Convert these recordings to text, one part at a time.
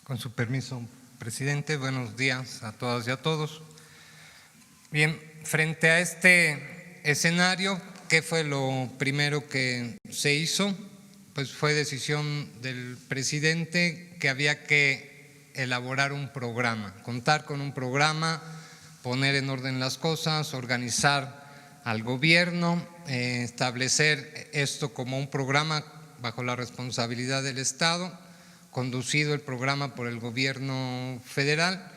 Con su permiso, presidente, buenos días a todas y a todos. Bien, frente a este escenario, ¿qué fue lo primero que se hizo? Pues fue decisión del presidente que había que elaborar un programa, contar con un programa, poner en orden las cosas, organizar al gobierno, establecer esto como un programa bajo la responsabilidad del Estado, conducido el programa por el gobierno federal,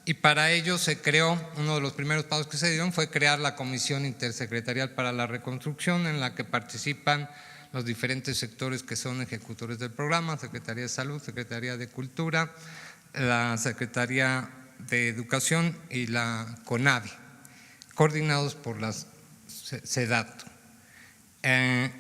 y para ello se creó, uno de los primeros pasos que se dieron fue crear la Comisión Intersecretarial para la Reconstrucción, en la que participan los diferentes sectores que son ejecutores del programa: Secretaría de Salud, Secretaría de Cultura, la Secretaría de Educación y la CONAVI, coordinados por la SEDATU.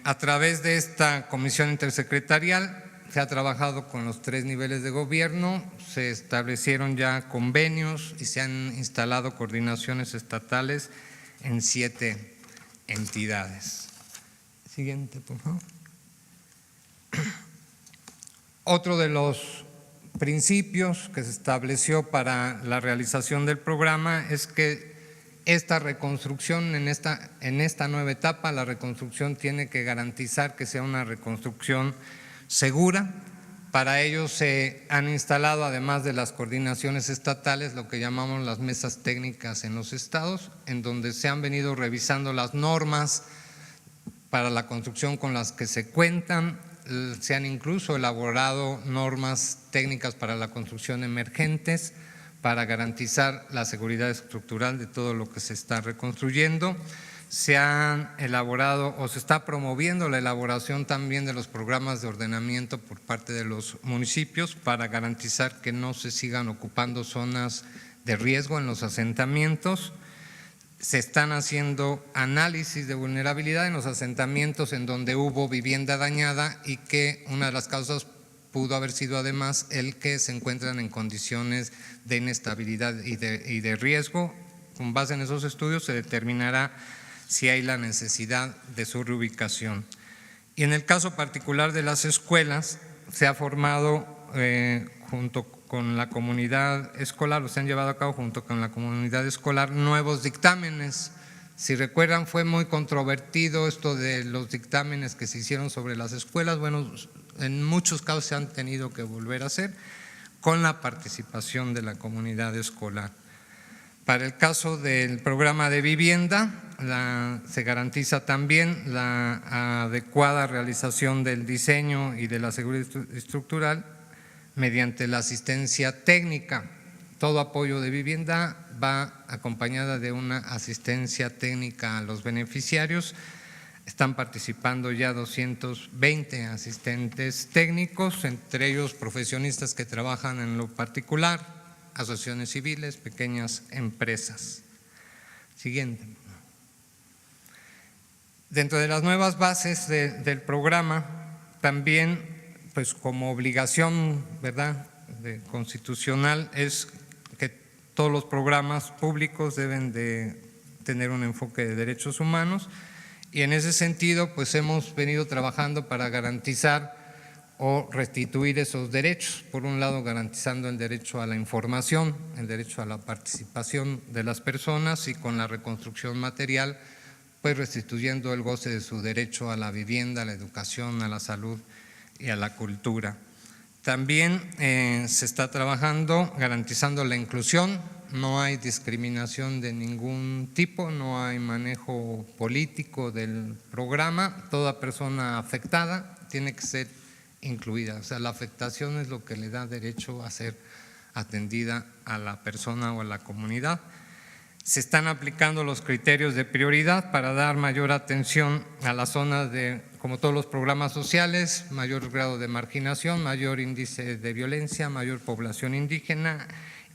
A través de esta Comisión Intersecretarial se ha trabajado con los 3 niveles de gobierno, se establecieron ya convenios y se han instalado coordinaciones estatales en 7 entidades. Siguiente, por favor. Otro de los principios que se estableció para la realización del programa es que esta reconstrucción, en esta nueva etapa, la reconstrucción tiene que garantizar que sea una reconstrucción segura. Para ello se han instalado, además de las coordinaciones estatales, lo que llamamos las mesas técnicas en los estados, en donde se han venido revisando las normas para la construcción con las que se cuentan. Se han incluso elaborado normas técnicas para la construcción emergentes para garantizar la seguridad estructural de todo lo que se está reconstruyendo. Se han elaborado o se está promoviendo la elaboración también de los programas de ordenamiento por parte de los municipios para garantizar que no se sigan ocupando zonas de riesgo en los asentamientos. Se están haciendo análisis de vulnerabilidad en los asentamientos en donde hubo vivienda dañada y que una de las causas pudo haber sido además el que se encuentran en condiciones de inestabilidad y de riesgo. Con base en esos estudios se determinará si hay la necesidad de su reubicación. Y en el caso particular de las escuelas, se ha formado junto con la comunidad escolar, o se han llevado a cabo junto con la comunidad escolar nuevos dictámenes. Si recuerdan, fue muy controvertido esto de los dictámenes que se hicieron sobre las escuelas. Bueno, en muchos casos se han tenido que volver a hacer con la participación de la comunidad escolar. Para el caso del programa de vivienda, se garantiza también la adecuada realización del diseño y de la seguridad estructural mediante la asistencia técnica. Todo apoyo de vivienda va acompañada de una asistencia técnica a los beneficiarios. Están participando ya 220 asistentes técnicos, entre ellos profesionistas que trabajan en lo particular, asociaciones civiles, pequeñas empresas. Siguiente. Dentro de las nuevas bases del programa, también pues como obligación, ¿verdad?, constitucional, es que todos los programas públicos deben de tener un enfoque de derechos humanos, y en ese sentido pues hemos venido trabajando para garantizar o restituir esos derechos. Por un lado, garantizando el derecho a la información, el derecho a la participación de las personas, y con la reconstrucción material pues restituyendo el goce de su derecho a la vivienda, a la educación, a la salud y a la cultura. También se está trabajando garantizando la inclusión. No hay discriminación de ningún tipo, no hay manejo político del programa. Toda persona afectada tiene que ser incluida, o sea, la afectación es lo que le da derecho a ser atendida a la persona o a la comunidad. Se están aplicando los criterios de prioridad para dar mayor atención a las zonas de, como todos los programas sociales, mayor grado de marginación, mayor índice de violencia, mayor población indígena,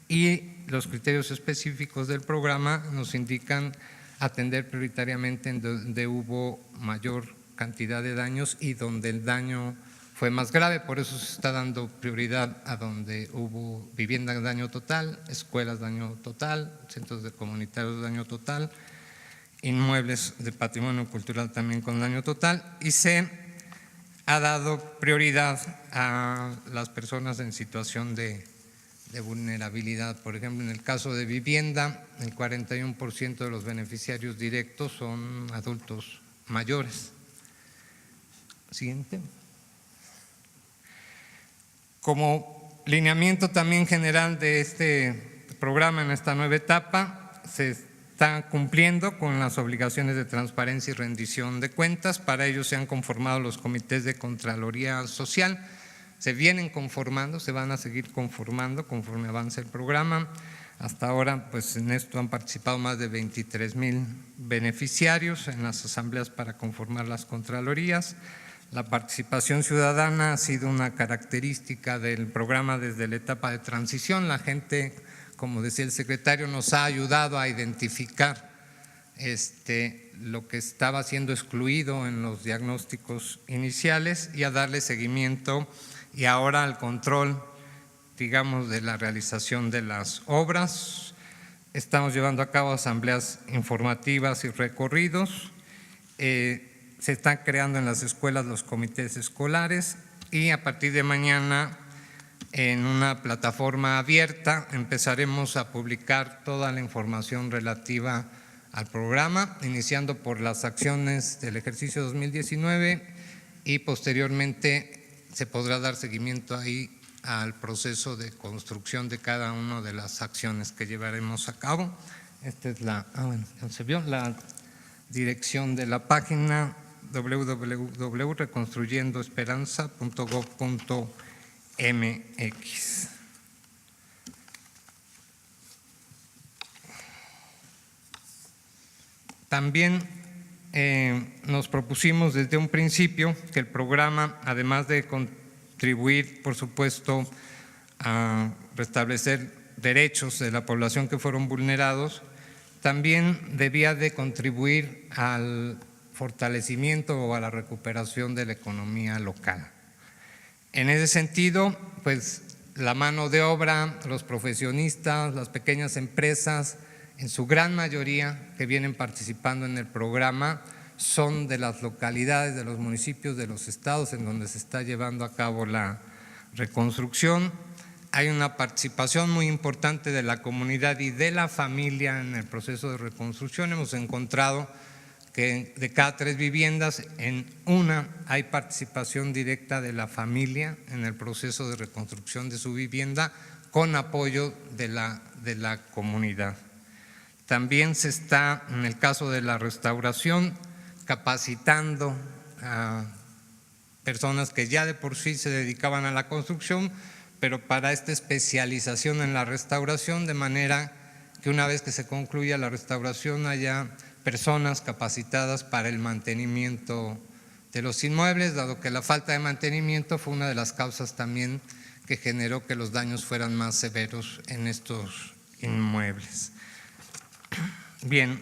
y los criterios específicos del programa nos indican atender prioritariamente en donde hubo mayor cantidad de daños y donde el daño fue más grave. Por eso se está dando prioridad a donde hubo vivienda de daño total, escuelas de daño total, centros comunitarios de daño total, inmuebles de patrimonio cultural también con daño total, y se ha dado prioridad a las personas en situación de de vulnerabilidad. Por ejemplo, en el caso de vivienda, el 41% de los beneficiarios directos son adultos mayores. Siguiente. Como lineamiento también general de este programa en esta nueva etapa, se está cumpliendo con las obligaciones de transparencia y rendición de cuentas. Para ello se han conformado los comités de Contraloría Social. Se vienen conformando, se van a seguir conformando conforme avance el programa. Hasta ahora, pues en esto han participado más de 23,000 beneficiarios en las asambleas para conformar las contralorías. La participación ciudadana ha sido una característica del programa desde la etapa de transición. La gente, como decía el secretario, nos ha ayudado a identificar lo que estaba siendo excluido en los diagnósticos iniciales y a darle seguimiento y ahora al control, digamos, de la realización de las obras. Estamos llevando a cabo asambleas informativas y recorridos. Se están creando en las escuelas los comités escolares y a partir de mañana en una plataforma abierta empezaremos a publicar toda la información relativa al programa, iniciando por las acciones del ejercicio 2019 y posteriormente se podrá dar seguimiento ahí al proceso de construcción de cada una de las acciones que llevaremos a cabo. Esta es la dirección de la página www.reconstruyendoesperanza.gov.mx. También nos propusimos desde un principio que el programa, además de contribuir, por supuesto, a restablecer derechos de la población que fueron vulnerados, también debía de contribuir al fortalecimiento o a la recuperación de la economía local. En ese sentido, pues la mano de obra, los profesionistas, las pequeñas empresas, en su gran mayoría que vienen participando en el programa, son de las localidades, de los municipios, de los estados en donde se está llevando a cabo la reconstrucción. Hay una participación muy importante de la comunidad y de la familia en el proceso de reconstrucción. Hemos encontrado que de cada 3 viviendas, en una hay participación directa de la familia en el proceso de reconstrucción de su vivienda con apoyo de la comunidad. También se está, en el caso de la restauración, capacitando a personas que ya de por sí se dedicaban a la construcción, pero para esta especialización en la restauración, de manera que una vez que se concluya la restauración haya personas capacitadas para el mantenimiento de los inmuebles, dado que la falta de mantenimiento fue una de las causas también que generó que los daños fueran más severos en estos inmuebles. Bien,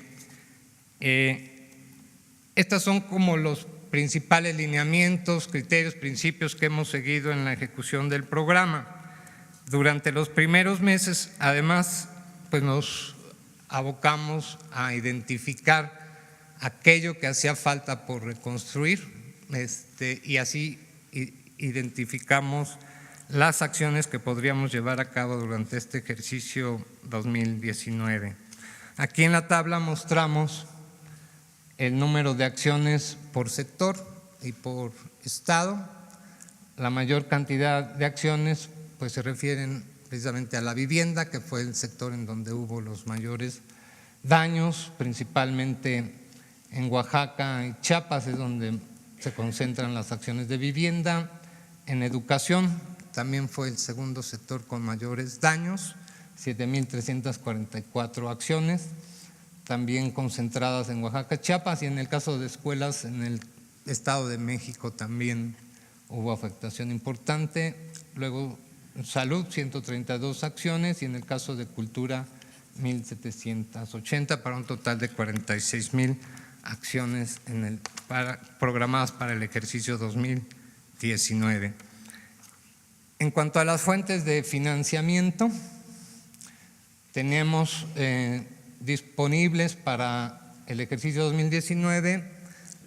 estos son como los principales lineamientos, criterios, principios que hemos seguido en la ejecución del programa. Durante los primeros meses, además, pues nos abocamos a identificar aquello que hacía falta por reconstruir y así identificamos las acciones que podríamos llevar a cabo durante este ejercicio 2019. Aquí en la tabla mostramos el número de acciones por sector y por estado. La mayor cantidad de acciones pues se refieren precisamente a la vivienda, que fue el sector en donde hubo los mayores daños, principalmente en Oaxaca y Chiapas es donde se concentran las acciones de vivienda. En educación también fue el segundo sector con mayores daños, 7,344 acciones, también concentradas en Oaxaca, Chiapas, y en el caso de escuelas en el Estado de México también hubo afectación importante. Luego salud, 132 acciones, y en el caso de cultura 1,780 para un total de 46,000 acciones programadas para el ejercicio 2019. En cuanto a las fuentes de financiamiento, tenemos disponibles para el ejercicio 2019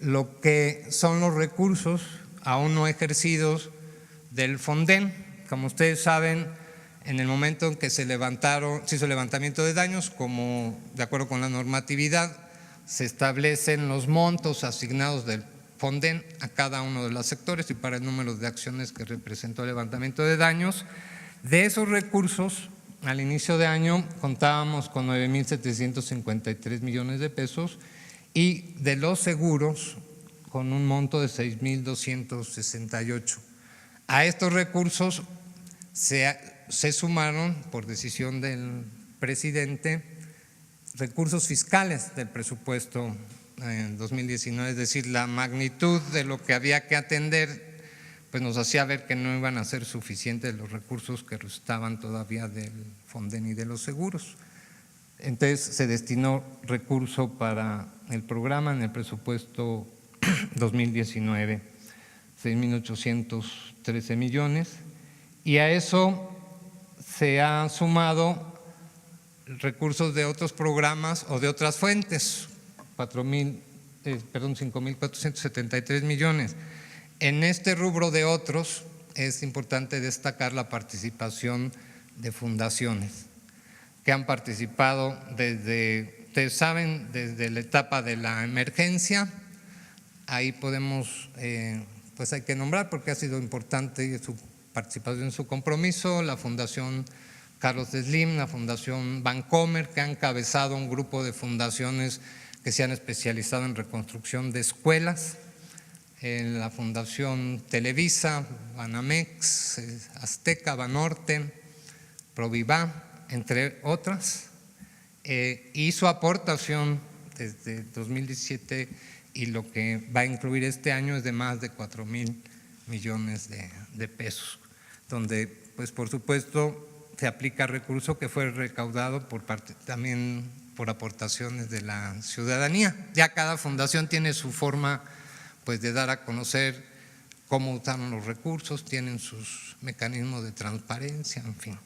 lo que son los recursos aún no ejercidos del Fonden. Como ustedes saben, En el momento en que se hizo el levantamiento de daños, como de acuerdo con la normatividad, se establecen los montos asignados del Fonden a cada uno de los sectores y para el número de acciones que representó el levantamiento de daños. De esos recursos, al inicio de año contábamos con 9,753 millones de pesos y de los seguros con un monto de 6,268. A estos recursos se sumaron, por decisión del presidente, recursos fiscales del presupuesto en 2019, es decir, la magnitud de lo que había que atender pues nos hacía ver que no iban a ser suficientes los recursos que restaban todavía del Fonden y de los seguros. Entonces se destinó recurso para el programa en el presupuesto 2019, 6,813 millones, y a eso se han sumado recursos de otros programas o de otras fuentes, 5,473 millones. En este rubro de otros es importante destacar la participación de fundaciones que han participado desde, ustedes saben, desde la etapa de la emergencia. Ahí podemos, pues hay que nombrar porque ha sido importante su participación, su compromiso, la Fundación Carlos Slim, la Fundación Bancomer, que ha encabezado un grupo de fundaciones que se han especializado en reconstrucción de escuelas, la Fundación Televisa, Banamex, Azteca, Banorte, Proviva, entre otras, y su aportación desde 2017 y lo que va a incluir este año es de más de 4,000 millones de pesos, donde pues por supuesto se aplica recurso que fue recaudado por parte también por aportaciones de la ciudadanía. Ya cada fundación tiene su forma pues de dar a conocer cómo usaron los recursos, tienen sus mecanismos de transparencia, en fin.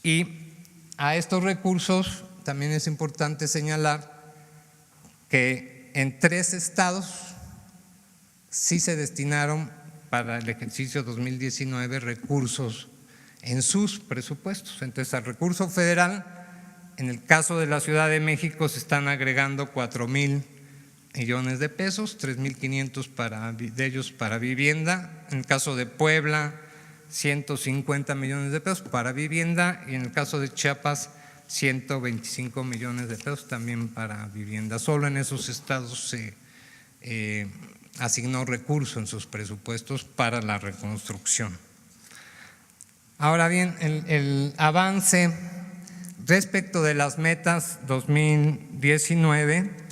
Y a estos recursos también es importante señalar que en 3 estados sí se destinaron para el ejercicio 2019 recursos en sus presupuestos. Entonces, al recurso federal, en el caso de la Ciudad de México se están agregando 4,000 millones de pesos, 3,500 de ellos para vivienda. En el caso de Puebla, 150 millones de pesos para vivienda, y en el caso de Chiapas, 125 millones de pesos también para vivienda. Solo en esos estados se asignó recursos en sus presupuestos para la reconstrucción. Ahora bien, el avance respecto de las metas 2019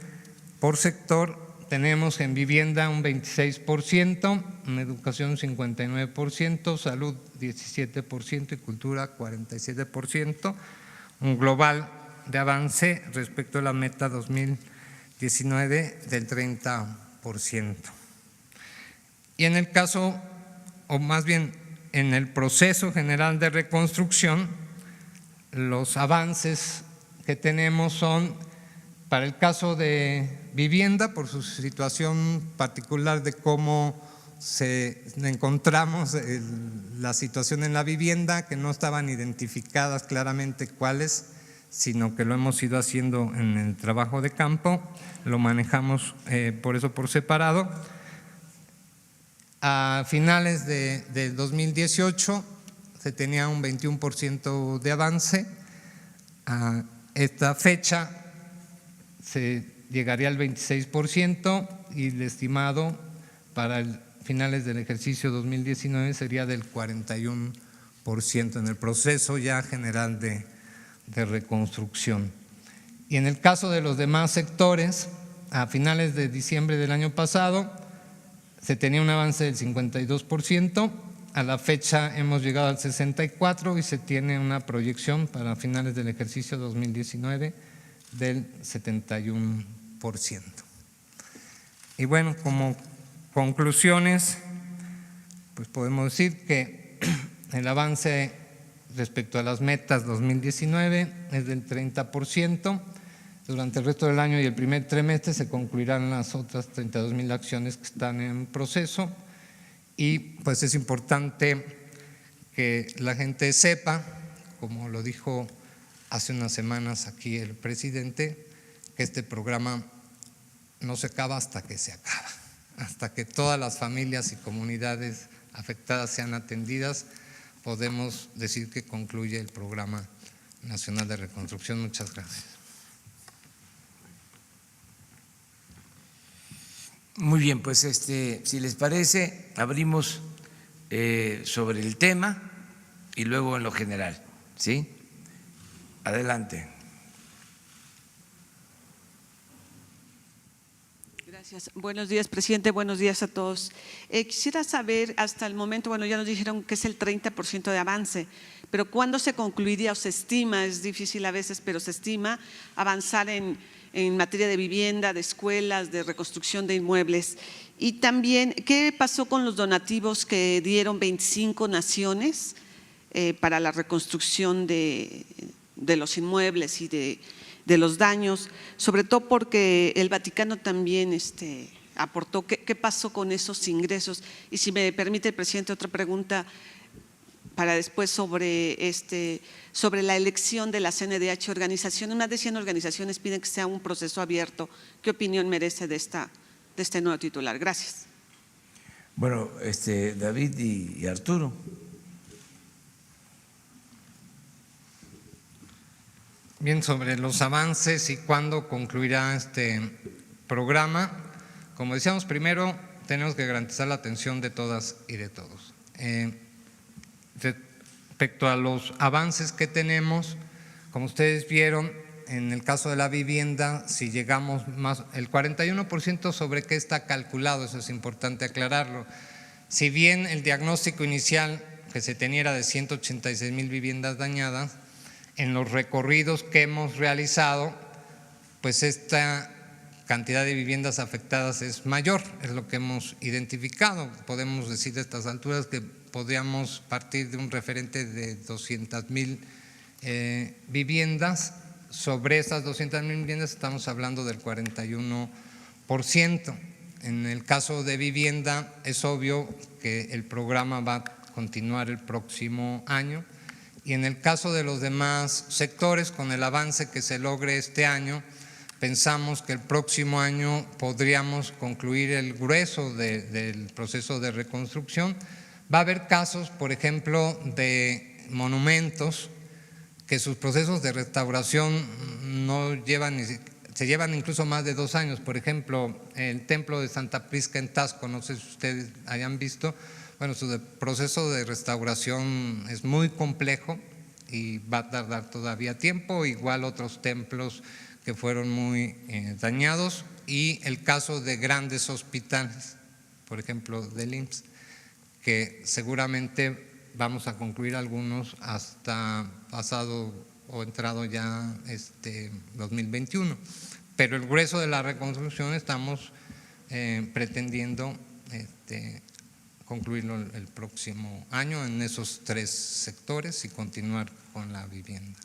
por sector, tenemos en vivienda un 26%, en educación 59%, salud 17% y cultura 47%, un global de avance respecto a la meta 2019 del 30%. Y en el caso, o más bien en el proceso general de reconstrucción, los avances que tenemos son, para el caso de vivienda, por su situación particular de cómo encontramos la situación en la vivienda, que no estaban identificadas claramente cuáles, sino que lo hemos ido haciendo en el trabajo de campo, lo manejamos por eso por separado. A finales de 2018 se tenía un 21% de avance. A esta fecha se llegaría al 26% y el estimado para finales del ejercicio 2019 sería del 41% en el proceso ya general de reconstrucción. Y en el caso de los demás sectores, a finales de diciembre del año pasado se tenía un avance del 52%, a la fecha hemos llegado al 64% y se tiene una proyección para finales del ejercicio 2019 del 71%. Y bueno, como conclusiones, pues podemos decir que el avance respecto a las metas 2019 es del 30%. Durante el resto del año y el primer trimestre se concluirán las otras 32,000 acciones que están en proceso, y pues es importante que la gente sepa, como lo dijo hace unas semanas aquí el presidente, que este programa no se acaba hasta que se acaba, hasta que todas las familias y comunidades afectadas sean atendidas, podemos decir que concluye el Programa Nacional de Reconstrucción. Muchas gracias. Muy bien, pues si les parece, abrimos sobre el tema y luego en lo general, ¿sí? Adelante. Gracias. Buenos días, presidente. Buenos días a todos. Quisiera saber, hasta el momento, bueno, ya nos dijeron que es el 30% de avance, pero ¿cuándo se concluiría o se estima, es difícil a veces, pero se estima avanzar en materia de vivienda, de escuelas, de reconstrucción de inmuebles? Y también, ¿qué pasó con los donativos que dieron 25 naciones para la reconstrucción de los inmuebles y de los daños, sobre todo porque el Vaticano también aportó? ¿Qué pasó con esos ingresos? Y si me permite, presidente, otra pregunta para después sobre la elección de la CNDH organización. Más de 100 organizaciones piden que sea un proceso abierto. ¿Qué opinión merece de este nuevo titular? Gracias. Bueno, David y Arturo. Bien, sobre los avances y cuándo concluirá este programa, como decíamos, primero tenemos que garantizar la atención de todas y de todos. Respecto a los avances que tenemos, como ustedes vieron, en el caso de la vivienda, si llegamos más, el 41% sobre qué está calculado, eso es importante aclararlo. Si bien el diagnóstico inicial que se tenía era de 186,000 viviendas dañadas, en los recorridos que hemos realizado, pues esta cantidad de viviendas afectadas es mayor, es lo que hemos identificado. Podemos decir a estas alturas que podríamos partir de un referente de 200,000 viviendas. Sobre esas 200,000 viviendas estamos hablando del 41%. En el caso de vivienda es obvio que el programa va a continuar el próximo año. Y en el caso de los demás sectores, con el avance que se logre este año, pensamos que el próximo año podríamos concluir el grueso del proceso de reconstrucción. Va a haber casos, por ejemplo, de monumentos que sus procesos de restauración se llevan incluso más de 2 años. Por ejemplo, el templo de Santa Prisca en Taxco, no sé si ustedes hayan visto. Bueno, su proceso de restauración es muy complejo y va a tardar todavía tiempo, igual otros templos que fueron muy dañados, y el caso de grandes hospitales, por ejemplo del IMSS, que seguramente vamos a concluir algunos hasta pasado o entrado ya 2021, pero el grueso de la reconstrucción estamos pretendiendo concluirlo el próximo año en esos 3 sectores y continuar con la vivienda.